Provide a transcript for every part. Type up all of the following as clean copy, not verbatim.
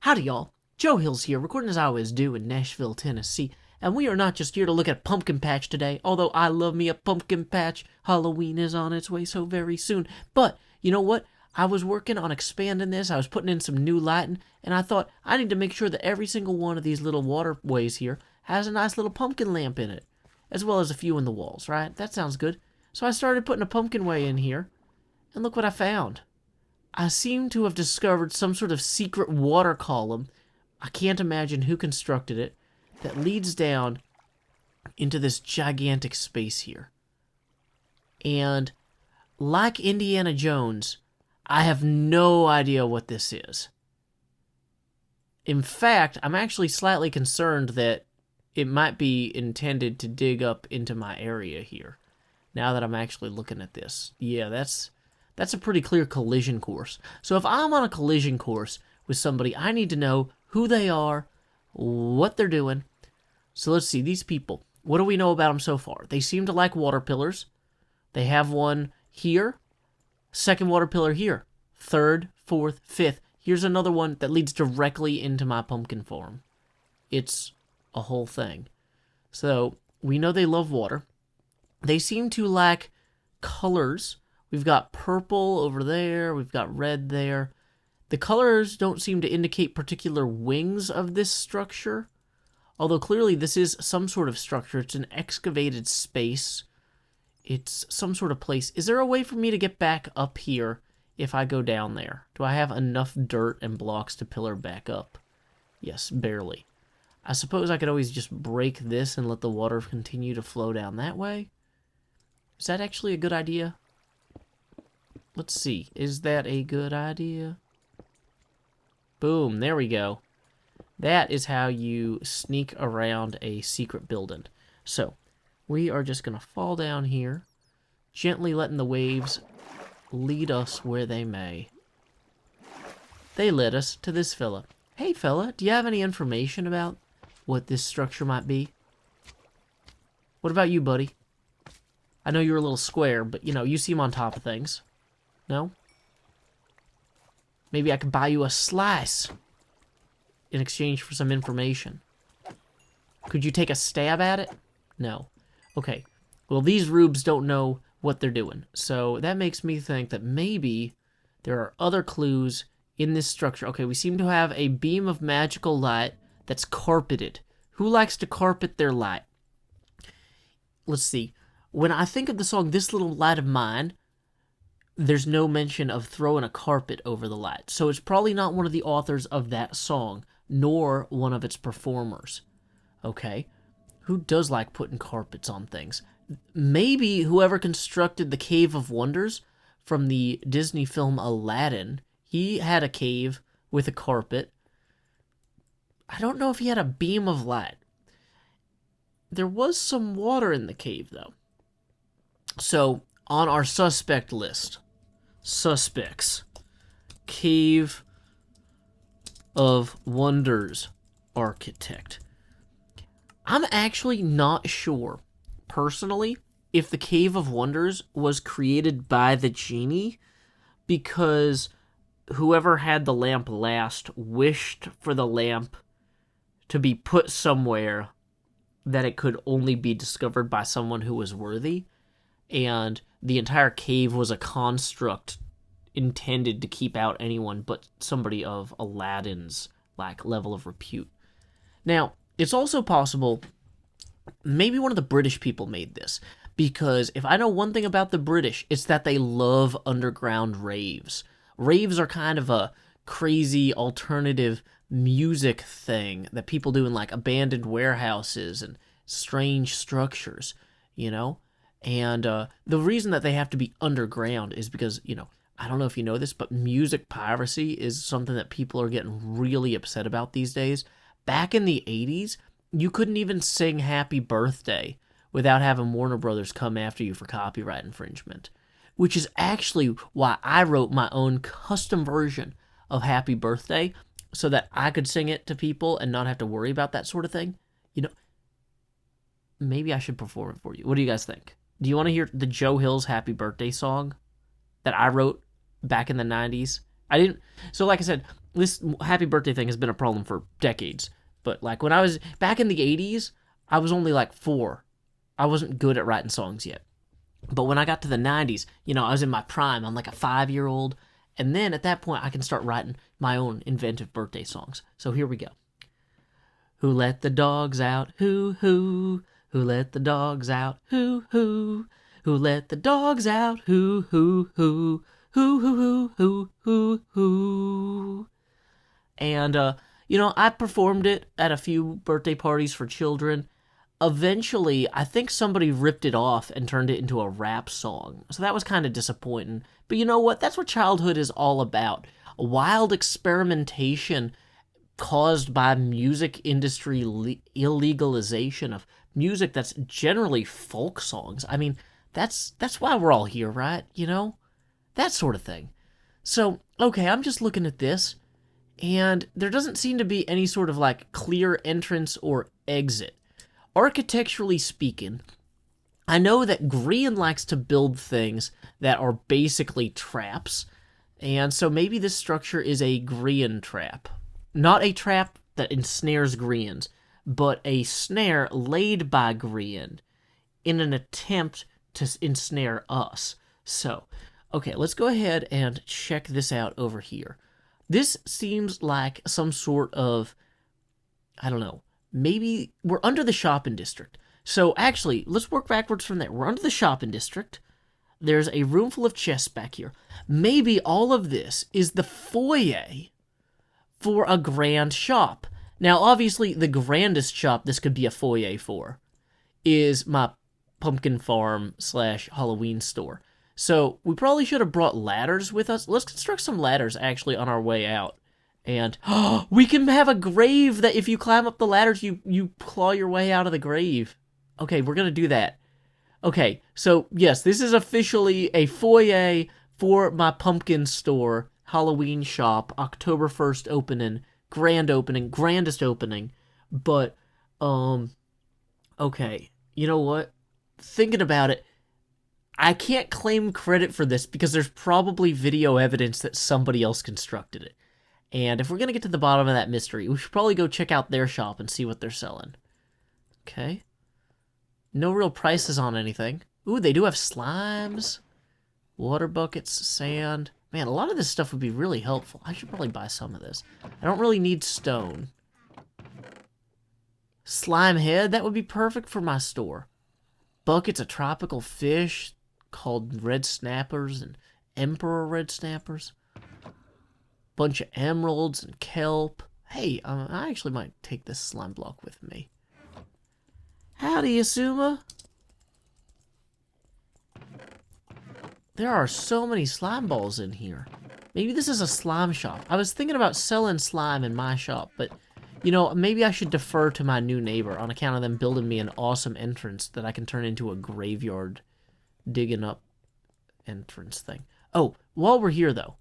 Howdy, y'all. Joe Hills here, recording as I always do in Nashville, Tennessee. And we are not just here to look at Pumpkin Patch today, although I love me a pumpkin patch. Halloween is on its way so very soon. But, you know what? I was working on expanding this. I was putting in some new lighting, and I thought I need to make sure that every single one of these little waterways here has a nice little pumpkin lamp in it, as well as a few in the walls, right? That sounds good. So I started putting a pumpkin way in here, and look what I found. I seem to have discovered some sort of secret water column. I can't imagine who constructed it, that leads down into this gigantic space here. And like Indiana Jones, I have no idea what this is. In fact, I'm actually slightly concerned that it might be intended to dig up into my area here. Now that I'm actually looking at this. Yeah, that's a pretty clear collision course. So if I'm on a collision course with somebody, I need to know who they are, what they're doing. So let's see, these people. What do we know about them so far? They seem to like water pillars. They have one here. Second water pillar here. Third, fourth, fifth. Here's another one that leads directly into my pumpkin farm. It's a whole thing. So we know they love water. They seem to like colors. We've got purple over there. We've got red there. The colors don't seem to indicate particular wings of this structure. Although clearly this is some sort of structure. It's an excavated space. It's some sort of place. Is there a way for me to get back up here if I go down there? Do I have enough dirt and blocks to pillar back up? Yes, barely. I suppose I could always just break this and let the water continue to flow down that way. Is that actually a good idea? Let's see. Is that a good idea? Boom. There we go. That is how you sneak around a secret building. So, we are just going to fall down here, gently letting the waves lead us where they may. They led us to this fella. Hey, fella, do you have any information about what this structure might be? What about you, buddy? I know you're a little square, but, you know, you seem on top of things. No? Maybe I could buy you a slice in exchange for some information. Could you take a stab at it? No. Okay. Well, these rubes don't know what they're doing. So that makes me think that maybe there are other clues in this structure. Okay, we seem to have a beam of magical light that's carpeted. Who likes to carpet their light? Let's see. When I think of the song This Little Light of Mine, there's no mention of throwing a carpet over the light. So it's probably not one of the authors of that song, nor one of its performers. Okay? Who does like putting carpets on things? Maybe whoever constructed the Cave of Wonders from the Disney film Aladdin, he had a cave with a carpet. I don't know if he had a beam of light. There was some water in the cave, though. So, on our suspect list, suspects, Cave of Wonders architect. I'm actually not sure, personally, if the Cave of Wonders was created by the genie, because whoever had the lamp last wished for the lamp to be put somewhere that it could only be discovered by someone who was worthy, and the entire cave was a construct intended to keep out anyone but somebody of Aladdin's level of repute. Now, it's also possible maybe one of the British people made this, because if I know one thing about the British, it's that they love underground raves. Raves are kind of a crazy alternative music thing that people do in abandoned warehouses and strange structures, you know? And the reason that they have to be underground is because, you know, I don't know if you know this, but music piracy is something that people are getting really upset about these days. Back in the 80s, you couldn't even sing Happy Birthday without having Warner Brothers come after you for copyright infringement, which is actually why I wrote my own custom version of Happy Birthday so that I could sing it to people and not have to worry about that sort of thing. You know, maybe I should perform it for you. What do you guys think? Do you want to hear the Joe Hills Happy Birthday song that I wrote back in the 90s? So like I said, this happy birthday thing has been a problem for decades. But like when I was back in the 80s, I was only like 4. I wasn't good at writing songs yet. But when I got to the 90s, you know, I was in my prime. I'm like a 5-year-old. And then at that point, I can start writing my own inventive birthday songs. So here we go. Who let the dogs out? Who? Who let the dogs out? Who? Who let the dogs out? Who? Who? And, you know, I performed it at a few birthday parties for children. Eventually, I think somebody ripped it off and turned it into a rap song. So that was kind of disappointing. But you know what? That's what childhood is all about. A wild experimentation caused by music industry illegalization of music that's generally folk songs. I mean, that's why we're all here, right? You know? That sort of thing. So, okay, I'm just looking at this, and there doesn't seem to be any sort of, like, clear entrance or exit. Architecturally speaking, I know that Grian likes to build things that are basically traps, and so maybe this structure is a Grian trap. Not a trap that ensnares Grians, but a snare laid by Grian in an attempt to ensnare us. So, okay, let's go ahead and check this out over here. This seems like some sort of, I don't know, maybe we're under the shopping district. So actually, let's work backwards from there. We're under the shopping district. There's a room full of chests back here. Maybe all of this is the foyer for a grand shop. Now, obviously, the grandest shop this could be a foyer for is my pumpkin farm / Halloween store. So we probably should have brought ladders with us. Let's construct some ladders actually on our way out. And we can have a grave that if you climb up the ladders, you claw your way out of the grave. Okay, we're going to do that. Okay, so yes, this is officially a foyer for my pumpkin store, Halloween shop, October 1st opening, grandest opening. But, okay, you know what? Thinking about it, I can't claim credit for this because there's probably video evidence that somebody else constructed it. And if we're going to get to the bottom of that mystery, we should probably go check out their shop and see what they're selling. Okay. No real prices on anything. Ooh, they do have slimes, water buckets, sand. Man, a lot of this stuff would be really helpful. I should probably buy some of this. I don't really need stone. Slime head, that would be perfect for my store. Buckets of tropical fish called red snappers and emperor red snappers. Bunch of emeralds and kelp. Hey, I actually might take this slime block with me. Howdy, Asuma. There are so many slime balls in here. Maybe this is a slime shop. I was thinking about selling slime in my shop, but, you know, maybe I should defer to my new neighbor on account of them building me an awesome entrance that I can turn into a graveyard digging up entrance thing. Oh, while we're here, though,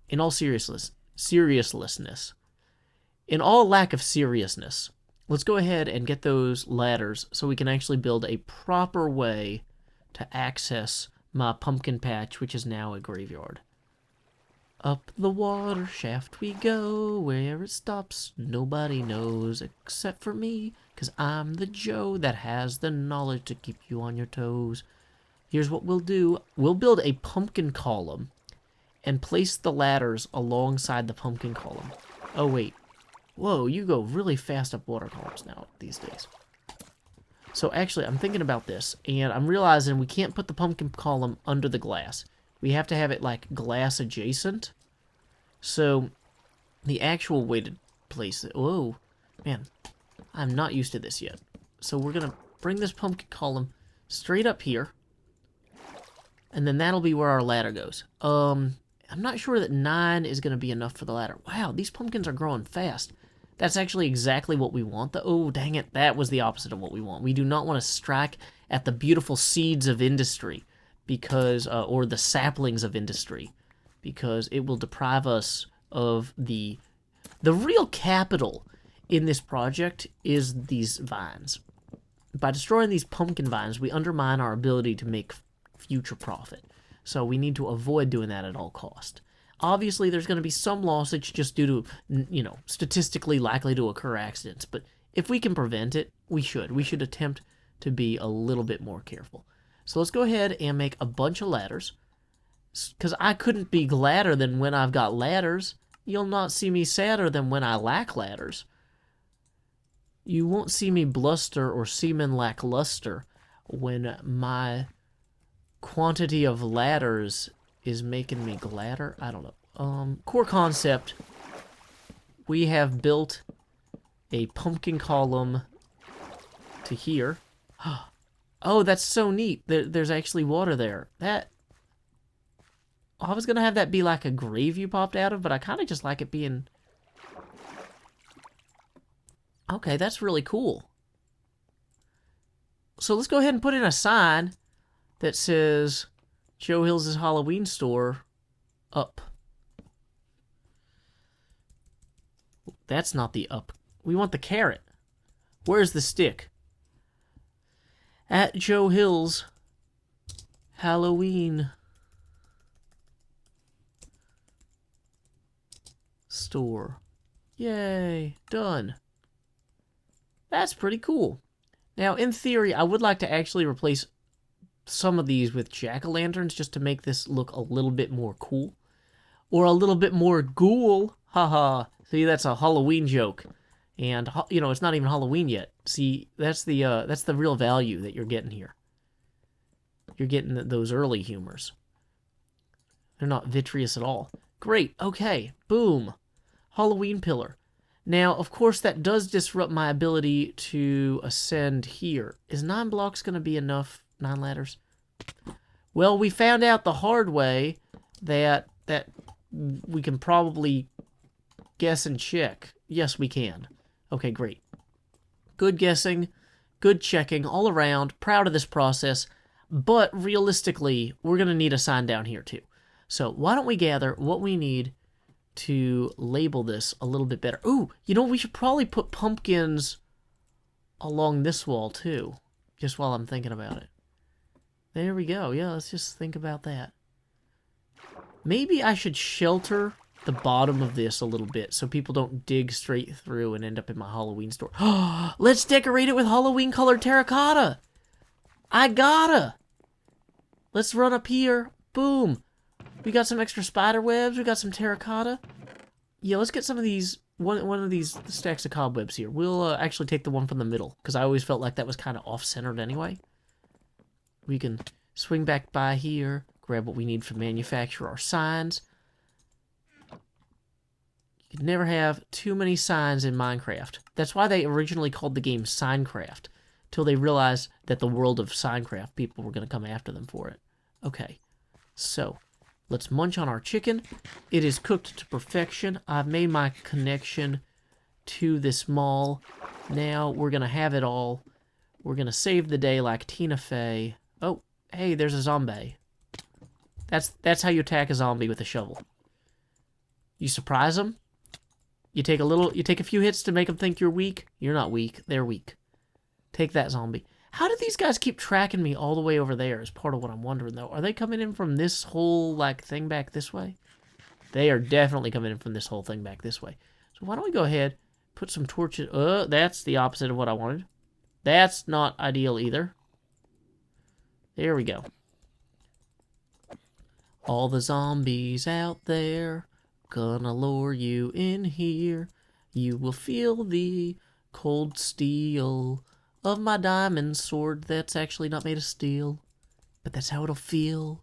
in all seriousness, in all lack of seriousness, let's go ahead and get those ladders so we can actually build a proper way to access my pumpkin patch, which is now a graveyard. Up the water shaft we go, where it stops, nobody knows except for me, 'cause I'm the Joe that has the knowledge to keep you on your toes. Here's what we'll do. We'll build a pumpkin column and place the ladders alongside the pumpkin column. Oh, wait. Whoa, you go really fast up water columns now these days. So actually, I'm thinking about this, and I'm realizing we can't put the pumpkin column under the glass. We have to have it, like, glass adjacent. So, the actual way to place it... Whoa. Man, I'm not used to this yet. So we're going to bring this pumpkin column straight up here. And then that'll be where our ladder goes. I'm not sure that 9 is going to be enough for the ladder. Wow, these pumpkins are growing fast. That's actually exactly what we want. Oh, dang it. That was the opposite of what we want. We do not want to strike at the beautiful seeds of industry, because, or the saplings of industry, because it will deprive us of the real capital in this project is these vines. By destroying these pumpkin vines, we undermine our ability to make future profit. So we need to avoid doing that at all cost. Obviously, there's going to be some lossage just due to, you know, statistically likely to occur accidents. But if we can prevent it, we should. We should attempt to be a little bit more careful. So let's go ahead and make a bunch of ladders. Because I couldn't be gladder than when I've got ladders. You'll not see me sadder than when I lack ladders. You won't see me bluster or semen lackluster when my quantity of ladders is making me gladder. I don't know. Core concept. We have built a pumpkin column to here. Oh, that's so neat. There's actually water there. I was going to have that be like a grave you popped out of, but I kind of just like it being... Okay, that's really cool. So let's go ahead and put in a sign that says Joe Hills' Halloween store up. That's not the up. We want the carrot. Where's the stick? At Joe Hills Halloween store. Yay, done. That's pretty cool. Now, in theory, I would like to actually replace some of these with jack-o'-lanterns just to make this look a little bit more cool. Or a little bit more ghoul. Haha. See, that's a Halloween joke. And, you know, it's not even Halloween yet. See, that's the real value that you're getting here. You're getting those early humors. They're not vitreous at all. Great. Okay. Boom. Halloween pillar. Now, of course, that does disrupt my ability to ascend here. Is 9 blocks going to be enough? 9 ladders? Well, we found out the hard way that we can probably guess and check. Yes, we can. Okay, great. Good guessing, good checking all around. Proud of this process. But realistically, we're going to need a sign down here too. So why don't we gather what we need to label this a little bit better. Ooh, you know, we should probably put pumpkins along this wall too, just while I'm thinking about it. There we go. Yeah, let's just think about that. Maybe I should shelter the bottom of this a little bit so people don't dig straight through and end up in my Halloween store. Let's decorate it with Halloween colored terracotta. I gotta. Let's run up here. Boom. We got some extra spider webs. We got some terracotta. Yeah, let's get some of these, one of these stacks of cobwebs here. We'll actually take the one from the middle, because I always felt like that was kind of off-centered anyway. We can swing back by here, grab what we need to manufacture our signs. You can never have too many signs in Minecraft. That's why they originally called the game Signcraft, till they realized that the world of Signcraft people were going to come after them for it. Okay, so let's munch on our chicken. It is cooked to perfection. I've made my connection to this mall. Now we're going to have it all. We're going to save the day like Tina Fey. Oh, hey, there's a zombie. That's how you attack a zombie with a shovel. You surprise them. You take a few hits to make them think you're weak. You're not weak. They're weak. Take that, zombie. How did these guys keep tracking me all the way over there is part of what I'm wondering, though. Are they coming in from this whole, like, thing back this way? They are definitely coming in from this whole thing back this way. So why don't we go ahead, put some torches... that's the opposite of what I wanted. That's not ideal either. There we go. All the zombies out there, gonna lure you in here. You will feel the cold steel of my diamond sword that's actually not made of steel. But that's how it'll feel.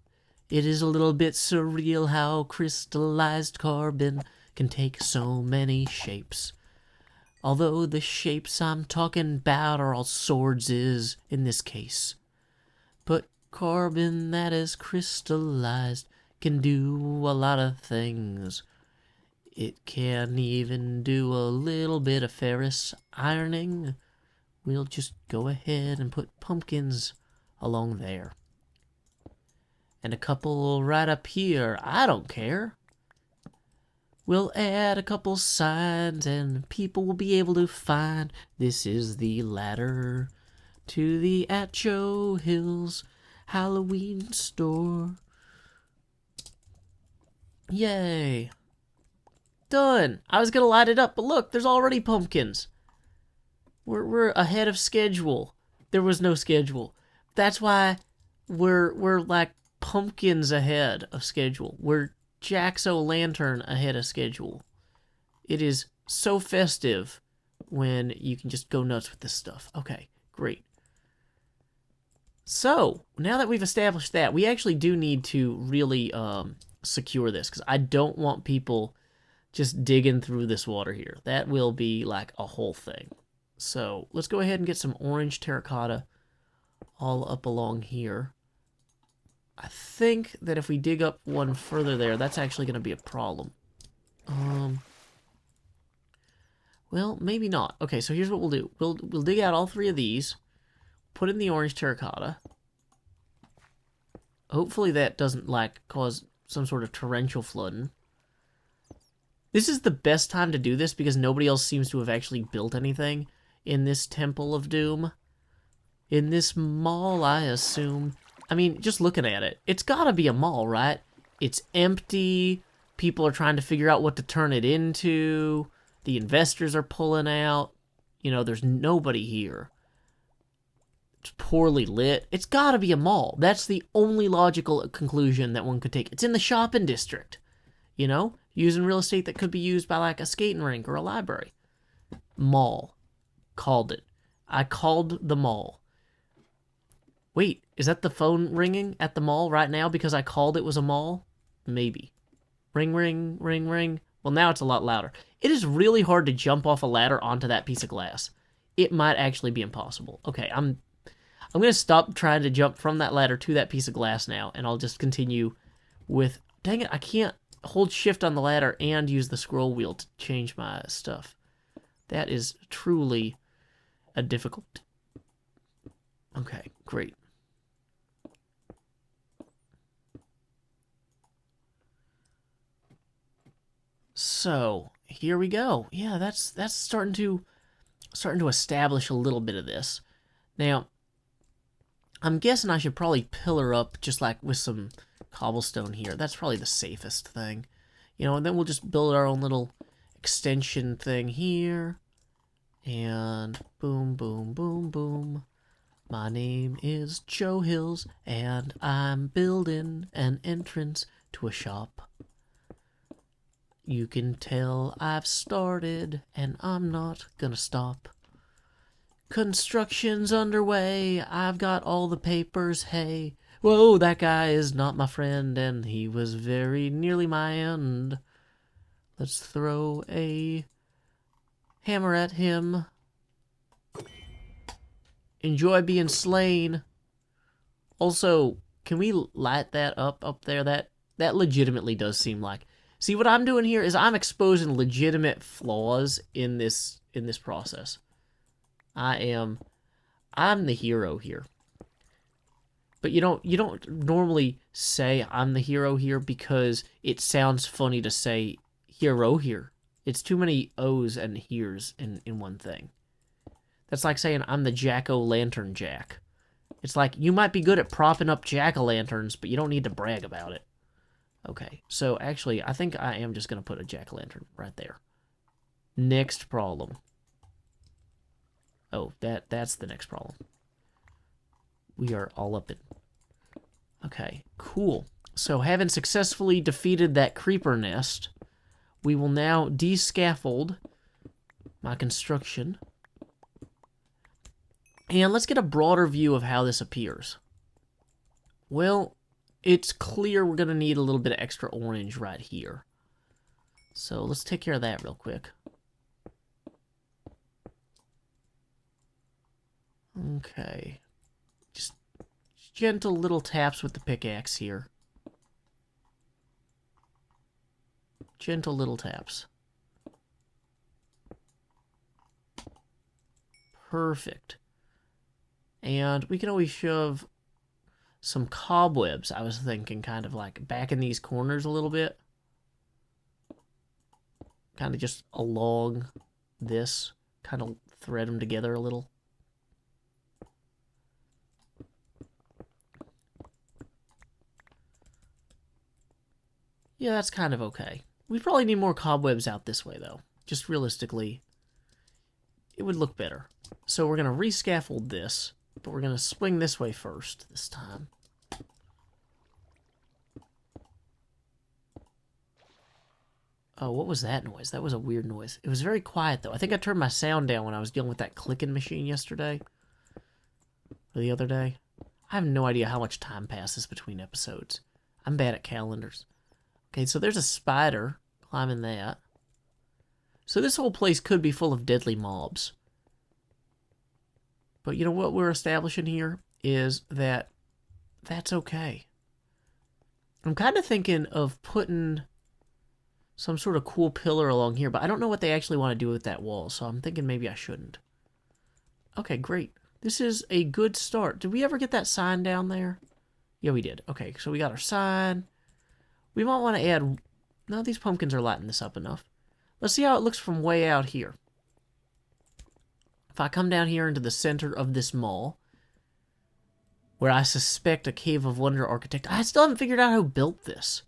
It is a little bit surreal how crystallized carbon can take so many shapes. Although the shapes I'm talking about are all swords is in this case. But carbon that is crystallized can do a lot of things. It can even do a little bit of ferrous ironing. We'll just go ahead and put pumpkins along there. And a couple right up here. I don't care. We'll add a couple signs and people will be able to find this is the ladder to the At Joe Hills Halloween store. Yay. Done. I was gonna light it up, but look, there's already pumpkins. We're ahead of schedule. There was no schedule. That's why we're like pumpkins ahead of schedule. We're Jack-o'-lantern ahead of schedule. It is so festive when you can just go nuts with this stuff. Okay, great. So, now that we've established that, we actually do need to really secure this, because I don't want people just digging through this water here. That will be like a whole thing. So, let's go ahead and get some orange terracotta all up along here. I think that if we dig up one further there, that's actually going to be a problem. Well, maybe not. Okay, so here's what we'll do. We'll dig out all three of these, put in the orange terracotta. Hopefully that doesn't, like, cause some sort of torrential flooding. This is the best time to do this because nobody else seems to have actually built anything in this Temple of Doom. In this mall, I assume. I mean, just looking at it, it's gotta be a mall, right? It's empty. People are trying to figure out what to turn it into. The investors are pulling out. You know, there's nobody here. It's poorly lit. It's gotta be a mall. That's the only logical conclusion that one could take. It's in the shopping district. You know? Using real estate that could be used by, like, a skating rink or a library. Mall. Called it. I called the mall. Wait, is that the phone ringing at the mall right now because I called it was a mall? Maybe. Ring, ring, ring, ring. Well, now it's a lot louder. It is really hard to jump off a ladder onto that piece of glass. It might actually be impossible. Okay, I'm going to stop trying to jump from that ladder to that piece of glass now, and I'll just continue with... Dang it, I can't hold shift on the ladder and use the scroll wheel to change my stuff. That is truly a difficult... Okay, great. So, here we go. Yeah, that's starting to establish a little bit of this. Now, I'm guessing I should probably pillar up just like with some cobblestone here. That's probably the safest thing. You know, and then we'll just build our own little extension thing here. And boom, boom, boom, boom. My name is Joe Hills, and I'm building an entrance to a shop. You can tell I've started, and I'm not gonna stop. Construction's underway, I've got all the papers, hey. Whoa, that guy is not my friend, and he was very nearly my end. Let's throw a hammer at him. Enjoy being slain. Also, can we light that up there? That legitimately does seem like... See, what I'm doing here is I'm exposing legitimate flaws in this process. I'm the hero here. But you don't normally say I'm the hero here because it sounds funny to say hero here. It's too many O's and here's in one thing. That's like saying I'm the Jack-o'-lantern Jack. It's like, you might be good at propping up jack-o'-lanterns, but you don't need to brag about it. Okay, so actually, I think I am just going to put a jack-o'-lantern right there. Next problem. Oh, that's the next problem. We are all up in... Okay, cool. So, having successfully defeated that creeper nest, we will now de-scaffold my construction. And let's get a broader view of how this appears. Well, it's clear we're going to need a little bit of extra orange right here. So let's take care of that real quick. Okay. Just gentle little taps with the pickaxe here. Gentle little taps. Perfect. And we can always shove some cobwebs, I was thinking, kind of like back in these corners a little bit. Kind of just along this. Kind of thread them together a little. Yeah, that's kind of okay. We probably need more cobwebs out this way, though. Just realistically, it would look better. So we're going to rescaffold this, but we're going to swing this way first this time. Oh, what was that noise? That was a weird noise. It was very quiet, though. I think I turned my sound down when I was dealing with that clicking machine yesterday. Or the other day. I have no idea how much time passes between episodes. I'm bad at calendars. Okay, so there's a spider climbing that. So this whole place could be full of deadly mobs. But you know what we're establishing here is that that's okay. I'm kind of thinking of putting some sort of cool pillar along here, but I don't know what they actually want to do with that wall, so I'm thinking maybe I shouldn't. Okay, great. This is a good start. Did we ever get that sign down there? Yeah, we did. Okay, so we got our sign. We might want to add... No, these pumpkins are lighting this up enough. Let's see how it looks from way out here. If I come down here into the center of this mall, where I suspect a Cave of Wonder architect... I still haven't figured out who built this.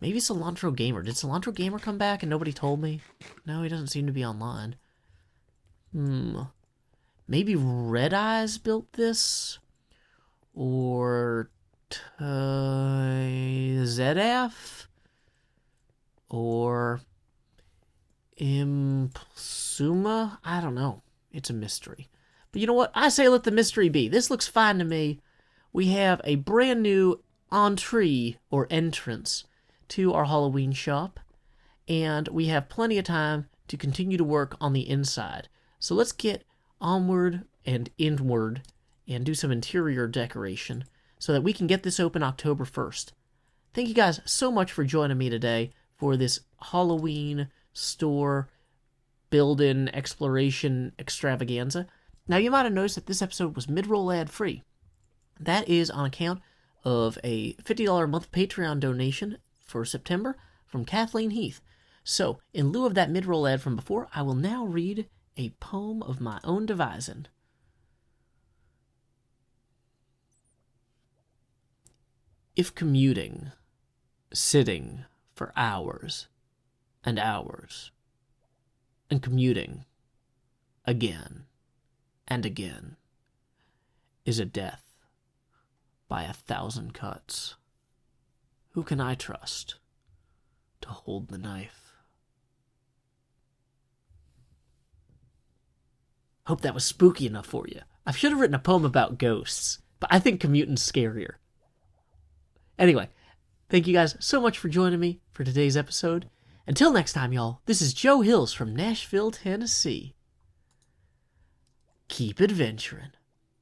Maybe Cilantro Gamer. Did Cilantro Gamer come back and nobody told me? No, he doesn't seem to be online. Maybe Red Eyes built this? Or ZF? Or Impsuma? I don't know. It's a mystery. But you know what? I say let the mystery be. This looks fine to me. We have a brand new entree or entrance to our Halloween shop. And we have plenty of time to continue to work on the inside. So let's get onward and inward and do some interior decoration so that we can get this open October 1st. Thank you guys so much for joining me today for this Halloween store build-in exploration extravaganza. Now, you might have noticed that this episode was mid-roll ad-free. That is on account of a $50 a month Patreon donation for September from Kathleen Heath. So, in lieu of that mid-roll ad from before, I will now read a poem of my own devising. If commuting, sitting for hours and hours, and commuting again and again, is a death by 1,000 cuts, who can I trust to hold the knife? Hope that was spooky enough for you. I should have written a poem about ghosts, but I think commuting's scarier. Anyway, thank you guys so much for joining me for today's episode. Until next time, y'all, this is Joe Hills from Nashville, Tennessee. Keep adventuring.